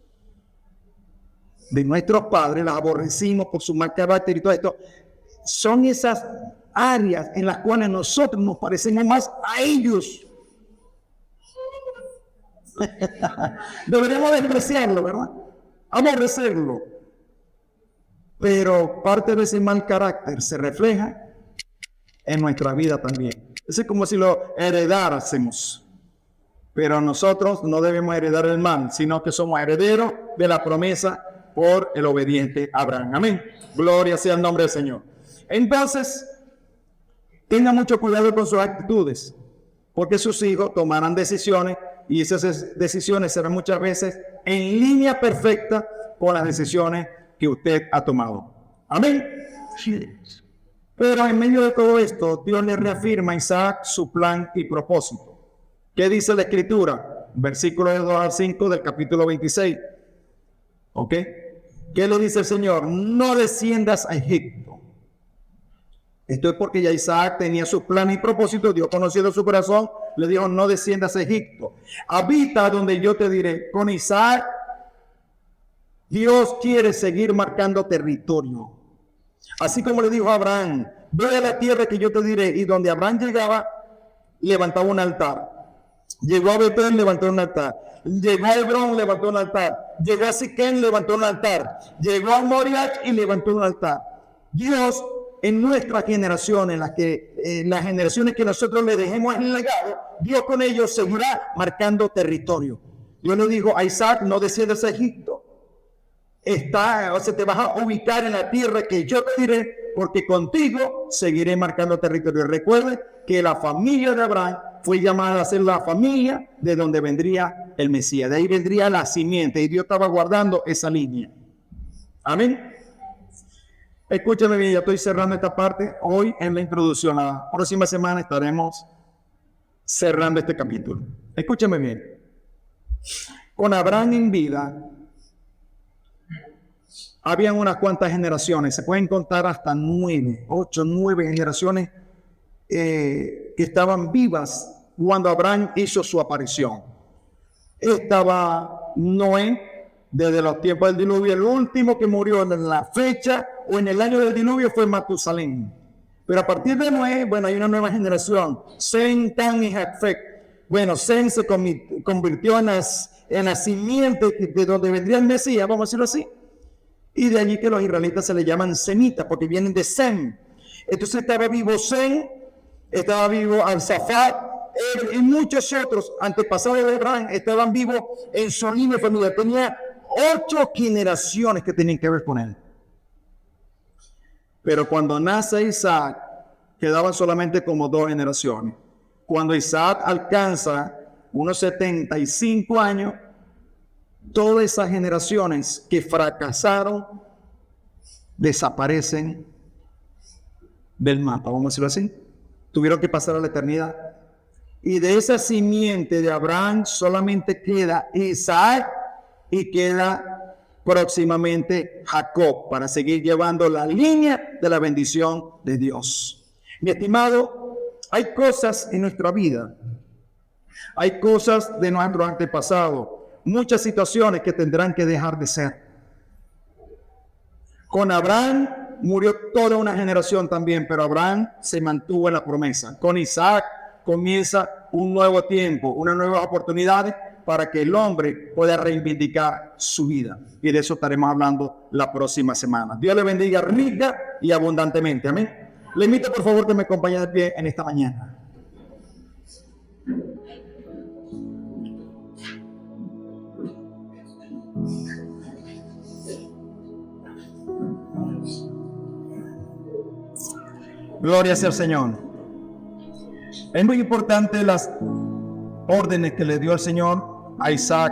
de nuestros padres, las aborrecimos por su mal carácter y todo esto, son esas áreas en las cuales nosotros nos parecemos más a ellos. Deberíamos despreciarlo, ¿verdad? Aborrecerlo. pero parte de ese mal carácter se refleja en nuestra vida también. Es como si lo heredáramos. Pero nosotros no debemos heredar el mal, sino que somos herederos de la promesa por el obediente Abraham. Amén. Gloria sea el nombre del Señor. Entonces, tenga mucho cuidado con sus actitudes, porque sus hijos tomarán decisiones y esas decisiones serán muchas veces en línea perfecta con las decisiones que usted ha tomado. Amén. Pero en medio de todo esto, Dios le reafirma a Isaac su plan y propósito. ¿Qué dice la Escritura? Versículos de 2 al 5 del capítulo 26. ¿Ok? ¿Qué le dice el Señor? No desciendas a Egipto. Esto es porque ya Isaac tenía su plan y propósito. Dios, conociendo su corazón, le dijo: no desciendas a Egipto. Habita donde yo te diré. Con Isaac, Dios quiere seguir marcando territorio. Así como le dijo a Abraham: ve a la tierra que yo te diré. Y donde Abraham llegaba, levantaba un altar. Llegó a Betel, levantó un altar. Llegó a Hebrón, levantó un altar. Llegó a Siquén, levantó un altar. Llegó a Moriah y levantó un altar. Dios, en nuestra generación, en las generaciones que nosotros le dejemos en legado, Dios con ellos seguirá marcando territorio. Dios le dijo a Isaac: no desciendas a Egipto. Te vas a ubicar en la tierra que yo te diré, porque contigo seguiré marcando territorio. Recuerde que la familia de Abraham fue llamada a ser la familia de donde vendría el Mesías. De ahí vendría la simiente, y Dios estaba guardando esa línea. Amén. Escúchame bien, ya estoy cerrando esta parte hoy en la introducción. La próxima semana estaremos cerrando este capítulo. Escúchame bien. Con Abraham en vida, habían unas cuantas generaciones, se pueden contar hasta 8, 9 generaciones que estaban vivas cuando Abraham hizo su aparición. Estaba Noé, desde los tiempos del diluvio. El último que murió en la fecha o en el año del diluvio fue Matusalén. Pero a partir de Noé, bueno, hay una nueva generación, Sem, Cam y Jafet. Bueno, Sem se convirtió en la simiente de donde vendría el Mesías, vamos a decirlo así. Y de allí que los israelitas se le llaman semitas, porque vienen de Sem. Entonces estaba vivo Sem, estaba vivo Al-Safat, y muchos otros antepasados de Abraham estaban vivos en su línea de familia. Tenía 8 generaciones que tenían que ver con él. Pero cuando nace Isaac, quedaban solamente como 2 generaciones. Cuando Isaac alcanza unos 75 años, todas esas generaciones que fracasaron desaparecen del mapa, vamos a decirlo así. Tuvieron que pasar a la eternidad. Y de esa simiente de Abraham solamente queda Isaac y queda próximamente Jacob para seguir llevando la línea de la bendición de Dios. Mi estimado, hay cosas en nuestra vida, hay cosas de nuestro antepasado, muchas situaciones que tendrán que dejar de ser. Con Abraham murió toda una generación también, pero Abraham se mantuvo en la promesa. Con Isaac comienza un nuevo tiempo, unas nuevas oportunidades para que el hombre pueda reivindicar su vida. Y de eso estaremos hablando la próxima semana. Dios le bendiga rica y abundantemente. Amén. Le invito por favor que me acompañe de pie en esta mañana. Gloria sea al Señor. Es muy importante las órdenes que le dio el Señor a Isaac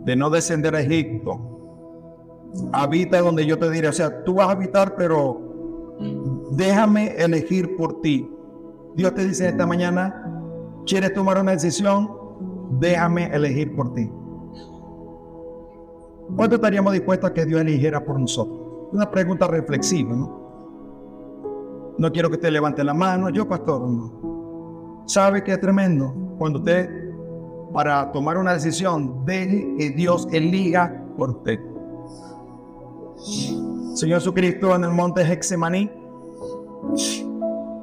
de no descender a Egipto. Habita donde yo te diré. O sea, tú vas a habitar, pero déjame elegir por ti. Dios te dice esta mañana: ¿quieres tomar una decisión? Déjame elegir por ti. ¿Cuánto estaríamos dispuestos a que Dios eligiera por nosotros? Una pregunta reflexiva, ¿no? No quiero que usted levante la mano. Yo, pastor, no. ¿Sabe qué es tremendo? Cuando usted, para tomar una decisión, deje que Dios elija por usted. Señor Jesucristo en el monte Getsemaní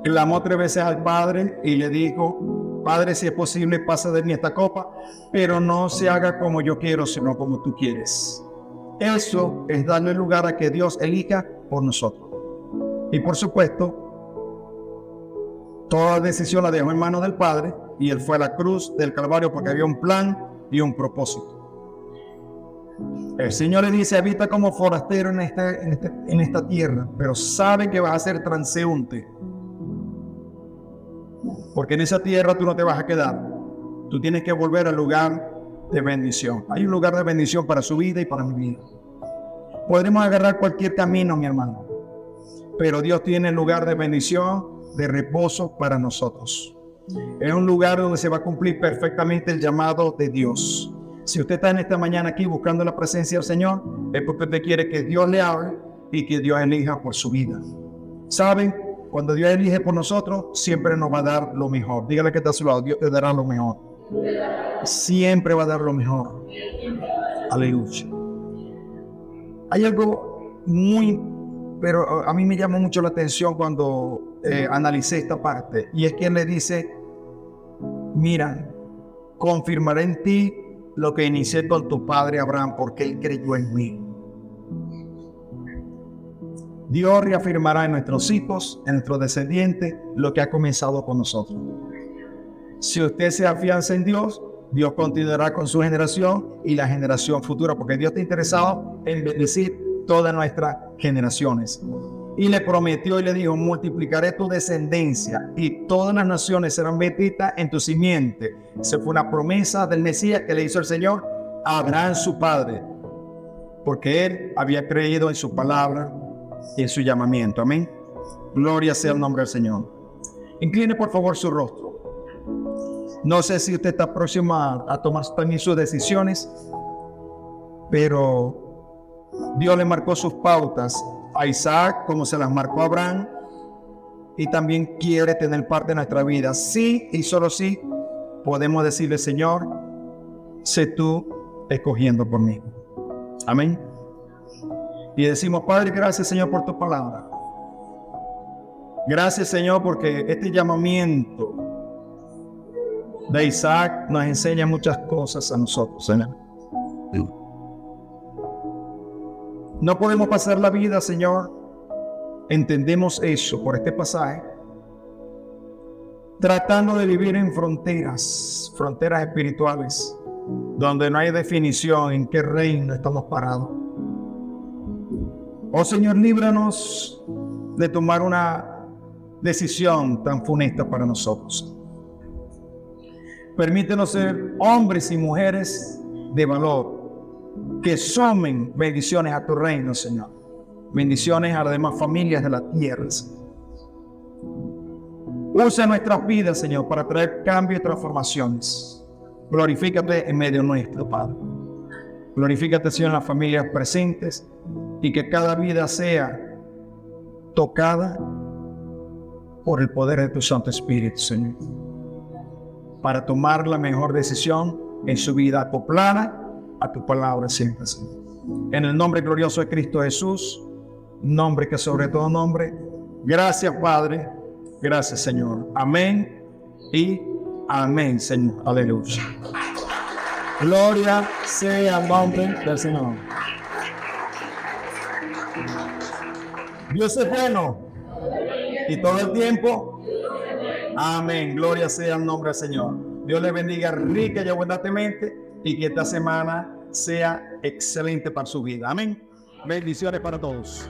clamó 3 veces al Padre y le dijo: Padre, si es posible, pasa de mí esta copa, pero no se haga como yo quiero, sino como tú quieres. Eso es darle lugar a que Dios elija por nosotros. Y por supuesto, toda decisión la dejó en manos del Padre, y Él fue a la cruz del Calvario porque había un plan y un propósito. El Señor le dice: habita como forastero en esta tierra, pero sabe que vas a ser transeúnte, porque en esa tierra tú no te vas a quedar. Tú tienes que volver al lugar de bendición. Hay un lugar de bendición para su vida y para mi vida. Podremos agarrar cualquier camino, mi hermano, pero Dios tiene lugar de bendición, de reposo para nosotros. Es un lugar donde se va a cumplir perfectamente el llamado de Dios. Si usted está en esta mañana aquí buscando la presencia del Señor, es porque usted quiere que Dios le hable y que Dios elija por su vida. ¿Saben? Cuando Dios elige por nosotros, siempre nos va a dar lo mejor. Dígale que está a su lado: Dios te dará lo mejor. Siempre va a dar lo mejor. Aleluya. Hay algo pero a mí me llamó mucho la atención cuando analicé esta parte, y es que Él le dice: mira, confirmaré en ti lo que inicié con tu padre Abraham, porque él creyó en mí. Dios reafirmará en nuestros hijos, en nuestros descendientes, lo que ha comenzado con nosotros. Si usted se afianza en Dios, Dios continuará con su generación y la generación futura, porque Dios está interesado en bendecir todas nuestras generaciones. Y le prometió y le dijo: multiplicaré tu descendencia y todas las naciones serán benditas en tu simiente. Esa fue una promesa del Mesías que le hizo el Señor a Abraham, su padre, porque él había creído en su palabra y en su llamamiento. Amén. Gloria sea el nombre del Señor. Incline por favor su rostro. No sé si usted está próximo a tomar también sus decisiones, pero Dios le marcó sus pautas a Isaac como se las marcó a Abraham, y también quiere tener parte de nuestra vida. Sí, y solo sí podemos decirle: Señor, sé tú escogiendo por mí. Amén. Y decimos: Padre, gracias, Señor, por tu palabra. Gracias, Señor, porque este llamamiento de Isaac nos enseña muchas cosas a nosotros, Señor. No podemos pasar la vida, Señor, entendemos eso por este pasaje, tratando de vivir en fronteras espirituales, donde no hay definición en qué reino estamos parados. Oh Señor, líbranos de tomar una decisión tan funesta para nosotros. Permítenos ser hombres y mujeres de valor, que sumen bendiciones a tu reino, Señor. Bendiciones a las demás familias de la tierra, Señor. Usa nuestras vidas, Señor, para traer cambio y transformaciones. Glorifícate en medio nuestro, Padre. Glorifícate, Señor, en las familias presentes, y que cada vida sea tocada por el poder de tu Santo Espíritu, Señor, para tomar la mejor decisión en su vida, acoplada a tu palabra siempre, Señor. En el nombre glorioso de Cristo Jesús, nombre que sobre todo nombre. Gracias, Padre. Gracias, Señor. Amén y amén, Señor. Aleluya. Gloria sea al nombre del Señor. Dios es bueno y todo el tiempo. Amén. Gloria sea al nombre del Señor. Dios les bendiga rica y abundantemente, y que esta semana sea excelente para su vida. Amén. Bendiciones para todos.